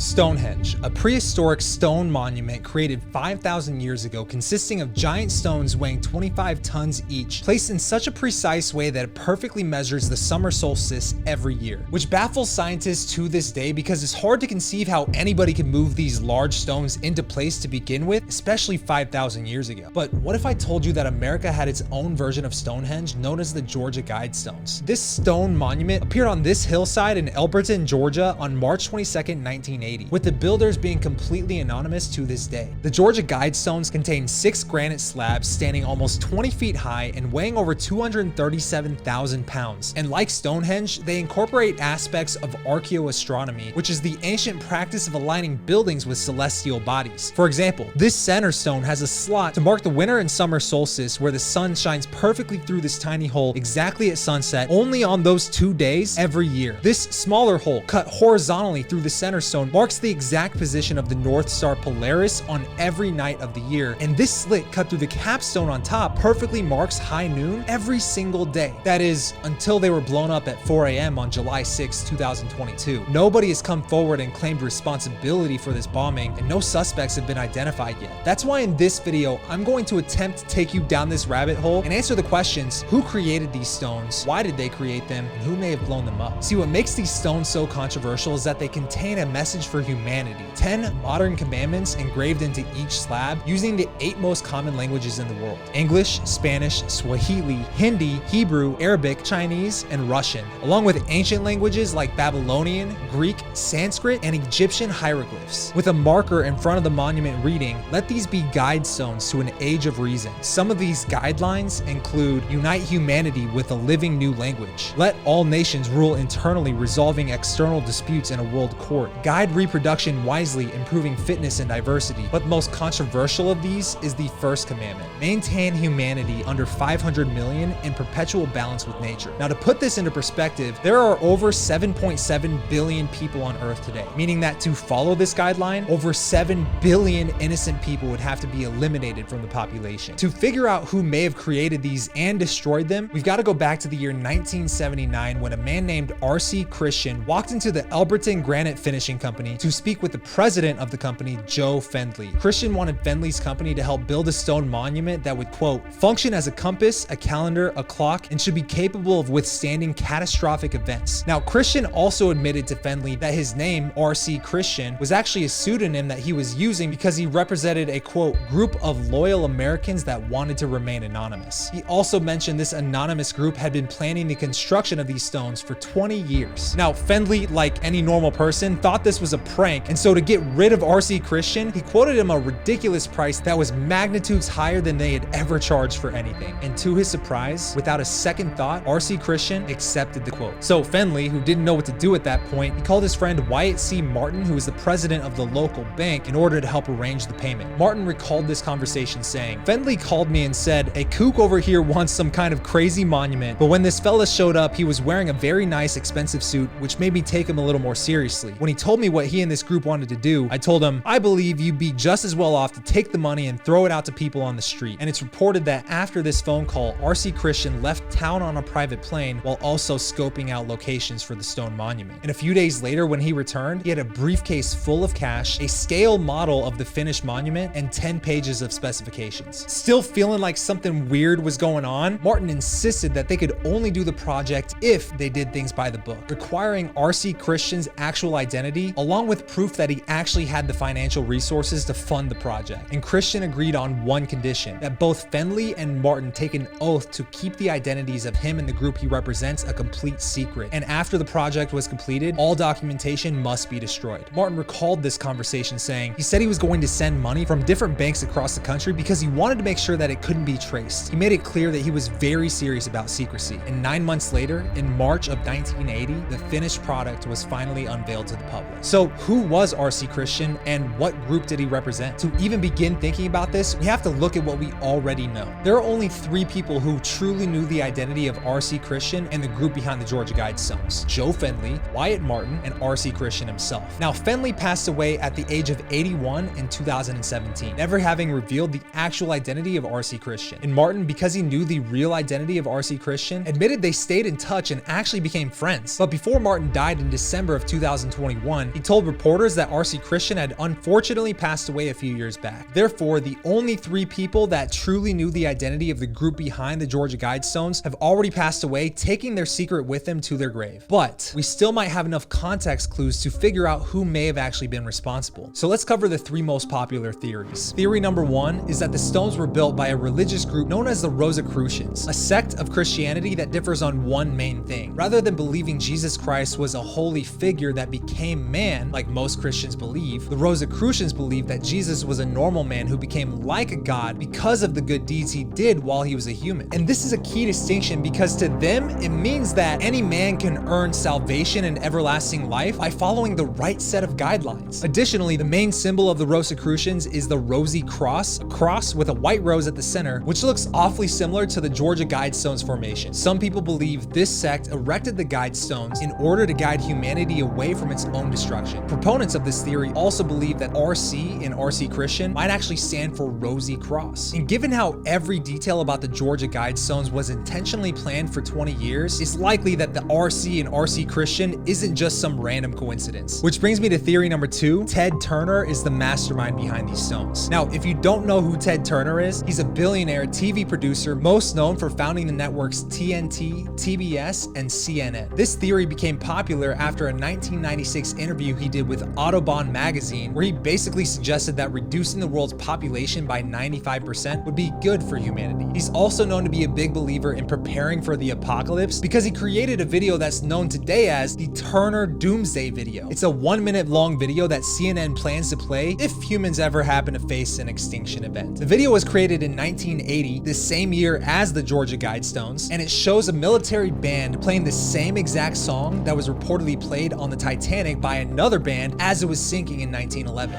Stonehenge, a prehistoric stone monument created 5,000 years ago consisting of giant stones weighing 25 tons each, placed in such a precise way that it perfectly measures the summer solstice every year, which baffles scientists to this day because it's hard to conceive how anybody could move these large stones into place to begin with, especially 5,000 years ago. But what if I told you that America had its own version of Stonehenge known as the Georgia Guidestones? This stone monument appeared on this hillside in Elberton, Georgia on March 22nd, 1980. With the builders being completely anonymous to this day. The Georgia Guidestones contain 6 granite slabs standing almost 20 feet high and weighing over 237,000 pounds. And like Stonehenge, they incorporate aspects of archaeoastronomy, which is the ancient practice of aligning buildings with celestial bodies. For example, this center stone has a slot to mark the winter and summer solstice where the sun shines perfectly through this tiny hole exactly at sunset only on those 2 days every year. This smaller hole cut horizontally through the center stone marks the exact position of the North Star Polaris on every night of the year, and this slit cut through the capstone on top perfectly marks high noon every single day. That is, until they were blown up at 4 a.m. on July 6, 2022. Nobody has come forward and claimed responsibility for this bombing, and no suspects have been identified yet. That's why in this video, I'm going to attempt to take you down this rabbit hole and answer the questions: who created these stones, why did they create them, and who may have blown them up. See, what makes these stones so controversial is that they contain a message for humanity. 10 modern commandments engraved into each slab using the 8 most common languages in the world: English, Spanish, Swahili, Hindi, Hebrew, Arabic, Chinese, and Russian, along with ancient languages like Babylonian, Greek, Sanskrit, and Egyptian hieroglyphs, with a marker in front of the monument reading, "Let these be guide stones to an age of reason." Some of these guidelines include: unite humanity with a living new language, let all nations rule internally, resolving external disputes in a world court, guide reproduction wisely, improving fitness and diversity. But the most controversial of these is the first commandment: maintain humanity under 500 million in perpetual balance with nature. Now, to put this into perspective, there are over 7.7 billion people on Earth today, meaning that to follow this guideline, over 7 billion innocent people would have to be eliminated from the population. To figure out who may have created these and destroyed them, we've got to go back to the year 1979 when a man named R.C. Christian walked into the Elberton Granite Finishing Company to speak with the president of the company, Joe Fendley. Christian wanted Fendley's company to help build a stone monument that would, quote, function as a compass, a calendar, a clock, and should be capable of withstanding catastrophic events. Now, Christian also admitted to Fendley that his name, R.C. Christian, was actually a pseudonym that he was using because he represented a, quote, group of loyal Americans that wanted to remain anonymous. He also mentioned this anonymous group had been planning the construction of these stones for 20 years. Now, Fendley, like any normal person, thought this was a prank, and so to get rid of R.C. Christian, he quoted him a ridiculous price that was magnitudes higher than they had ever charged for anything. And to his surprise, without a second thought, R.C. Christian accepted the quote. So Fendley, who didn't know what to do at that point, he called his friend Wyatt C. Martin, who was the president of the local bank, in order to help arrange the payment. Martin recalled this conversation saying, "Fendley called me and said, a kook over here wants some kind of crazy monument, but when this fella showed up, he was wearing a very nice expensive suit, which made me take him a little more seriously. When he told me what he and this group wanted to do, I told him, I believe you'd be just as well off to take the money and throw it out to people on the street." And it's reported that after this phone call, R.C. Christian left town on a private plane while also scoping out locations for the stone monument. And a few days later, when he returned, he had a briefcase full of cash, a scale model of the finished monument, and 10 pages of specifications. Still feeling like something weird was going on, Martin insisted that they could only do the project if they did things by the book, requiring R.C. Christian's actual identity, along with proof that he actually had the financial resources to fund the project. And Christian agreed on one condition: that both Fendley and Martin take an oath to keep the identities of him and the group he represents a complete secret. And after the project was completed, all documentation must be destroyed. Martin recalled this conversation saying, he said he was going to send money from different banks across the country because he wanted to make sure that it couldn't be traced. He made it clear that he was very serious about secrecy. And 9 months later, in March of 1980, the finished product was finally unveiled to the public. So who was R.C. Christian and what group did he represent? To even begin thinking about this, we have to look at what we already know. There are only 3 people who truly knew the identity of R.C. Christian and the group behind the Georgia Guidestones: Joe Fendley, Wyatt Martin, and R.C. Christian himself. Now, Fendley passed away at the age of 81 in 2017, never having revealed the actual identity of R.C. Christian. And Martin, because he knew the real identity of R.C. Christian, admitted they stayed in touch and actually became friends. But before Martin died in December of 2021, he told reporters that R.C. Christian had unfortunately passed away a few years back. Therefore, the only 3 people that truly knew the identity of the group behind the Georgia Guidestones have already passed away, taking their secret with them to their grave. But we still might have enough context clues to figure out who may have actually been responsible. So let's cover the 3 most popular theories. Theory number 1 is that the stones were built by a religious group known as the Rosicrucians, a sect of Christianity that differs on one main thing. Rather than believing Jesus Christ was a holy figure that became man, like most Christians believe, the Rosicrucians believe that Jesus was a normal man who became like a god because of the good deeds he did while he was a human. And this is a key distinction because to them, it means that any man can earn salvation and everlasting life by following the right set of guidelines. Additionally, the main symbol of the Rosicrucians is the rosy cross, a cross with a white rose at the center, which looks awfully similar to the Georgia Guidestones formation. Some people believe this sect erected the Guidestones in order to guide humanity away from its own destruction. Proponents of this theory also believe that RC in RC Christian might actually stand for Rosy Cross. And given how every detail about the Georgia Guidestones was intentionally planned for 20 years, it's likely that the RC in RC Christian isn't just some random coincidence. Which brings me to theory number 2. Ted Turner is the mastermind behind these stones. Now, if you don't know who Ted Turner is, he's a billionaire TV producer most known for founding the networks TNT, TBS, and CNN. This theory became popular after a 1996 interview he did with Autobahn magazine, where he basically suggested that reducing the world's population by 95% would be good for humanity. He's also known to be a big believer in preparing for the apocalypse because he created a video that's known today as the Turner Doomsday Video. It's a 1-minute long video that CNN plans to play if humans ever happen to face an extinction event. The video was created in 1980, the same year as the Georgia Guidestones, and it shows a military band playing the same exact song that was reportedly played on the Titanic by another band as it was sinking in 1911.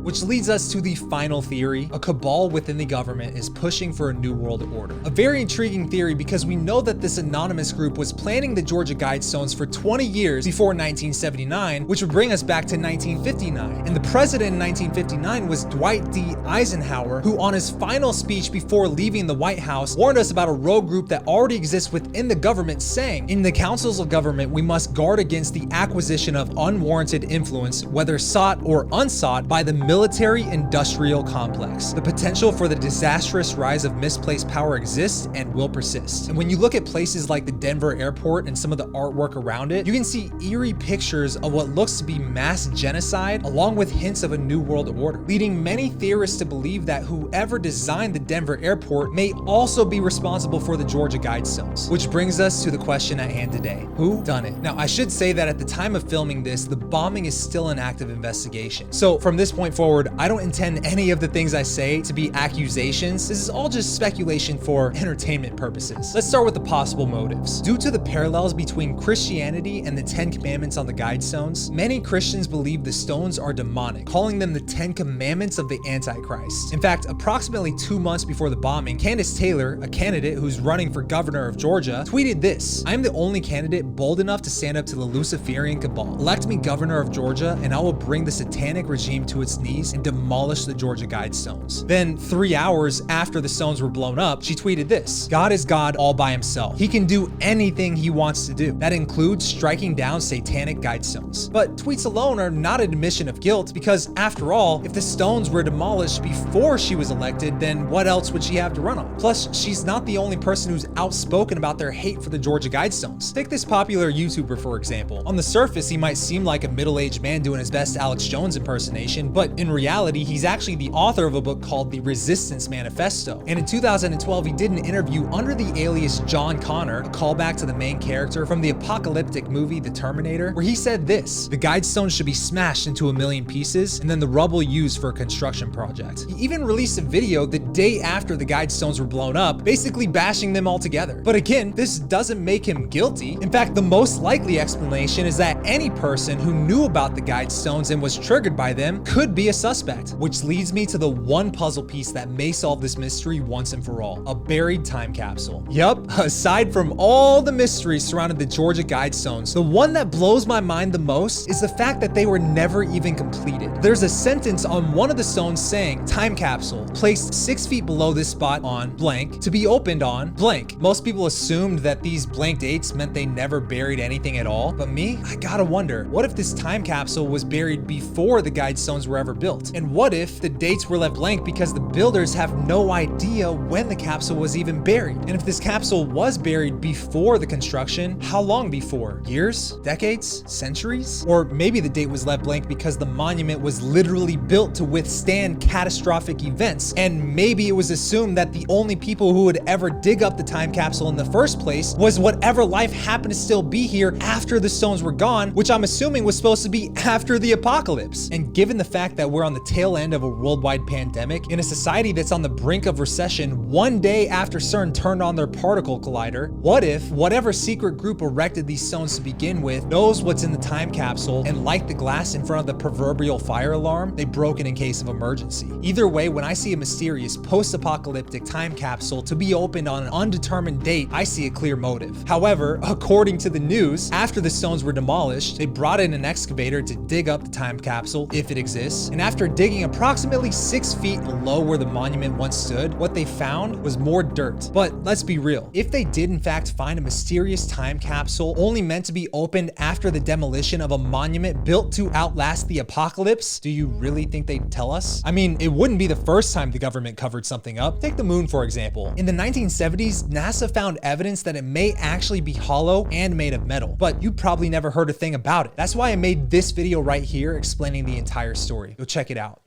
Which leads us to the final theory. A cabal within the government is pushing for a new world order. A very intriguing theory because we know that this anonymous group was planning the Georgia Guidestones for 20 years before 1979, which would bring us back to 1959. And the president in 1959 was Dwight D. Eisenhower, who on his final speech before leaving the White House warned us about a rogue group that already exists within the government, saying, "In the councils of government, we must guard against the acquisition of unwarranted influence, whether sought or unsought, by the military-industrial complex. The potential for the disastrous rise of misplaced power exists and will persist." And when you look at places like the Denver airport and some of the artwork around it, you can see eerie pictures of what looks to be mass genocide, along with hints of a new world order, leading many theorists to believe that whoever designed the Denver airport may also be responsible for the Georgia Guidestones. Which brings us to the question at hand today: who done it? Now, I should say that at the time of filming this, the bombing is still an active investigation. So from this point forward, I don't intend any of the things I say to be accusations. This is all just speculation for entertainment purposes. Let's start with the possible motives. Due to the parallels between Christianity and the 10 Commandments on the Guidestones, many Christians believe the stones are demonic, calling them the 10 Commandments of the Antichrist. In fact, approximately 2 months before the bombing, Candace Taylor, a candidate who's running for governor of Georgia, tweeted this: "I am the only candidate bold enough to stand up to the Luciferian cabal. Elect me governor of Georgia and I will bring the satanic regime to its knees and demolish the Georgia Guidestones." Then 3 hours after the stones were blown up, she tweeted this: "God is God all by himself. He can do anything he wants to do. That includes striking down satanic Guidestones." But tweets alone are not an admission of guilt because, after all, if the stones were demolished before she was elected, then what else would she have to run on? Plus, she's not the only person who's outspoken about their hate for the Georgia Guidestones. Take this popular YouTuber for example. On the surface, he might seem like a middle-aged man doing his best Alex Jones impersonation, but in reality, he's actually the author of a book called The Resistance Manifesto. And in 2012, he did an interview under the alias John Connor, a callback to the main character from the apocalyptic movie The Terminator, where he said this: "The Guidestones should be smashed into a million pieces and then the rubble used for a construction project." He even released a video the day after the Guidestones were blown up, basically bashing them all together. But again, this doesn't make him guilty. In fact, the most likely explanation is that any person who knew about the Guidestones and was triggered by them could be a a suspect, which leads me to the one puzzle piece that may solve this mystery once and for all: a buried time capsule. Yup, aside from all the mysteries surrounding the Georgia Guidestones, the one that blows my mind the most is the fact that they were never even completed. There's a sentence on one of the stones saying, "Time capsule, placed 6 feet below this spot on blank, to be opened on blank." Most people assumed that these blank dates meant they never buried anything at all, but me, I gotta wonder, what if this time capsule was buried before the Guidestones were ever built? And what if the dates were left blank because the builders have no idea when the capsule was even buried? And if this capsule was buried before the construction, how long before? Years? Decades? Centuries? Or maybe the date was left blank because the monument was literally built to withstand catastrophic events, and maybe it was assumed that the only people who would ever dig up the time capsule in the first place was whatever life happened to still be here after the stones were gone, which I'm assuming was supposed to be after the apocalypse. And given the fact that we're on the tail end of a worldwide pandemic, in a society that's on the brink of recession, one day after CERN turned on their particle collider, what if whatever secret group erected these stones to begin with knows what's in the time capsule, and like the glass in front of the proverbial fire alarm, they broke it in case of emergency? Either way, when I see a mysterious post-apocalyptic time capsule to be opened on an undetermined date, I see a clear motive. However, according to the news, after the stones were demolished, they brought in an excavator to dig up the time capsule, if it exists, and after digging approximately 6 feet below where the monument once stood, what they found was more dirt. But let's be real, if they did in fact find a mysterious time capsule only meant to be opened after the demolition of a monument built to outlast the apocalypse, do you really think they'd tell us? I mean, it wouldn't be the first time the government covered something up. Take the moon, for example. In the 1970s, NASA found evidence that it may actually be hollow and made of metal, but you probably never heard a thing about it. That's why I made this video right here explaining the entire story. Go check it out.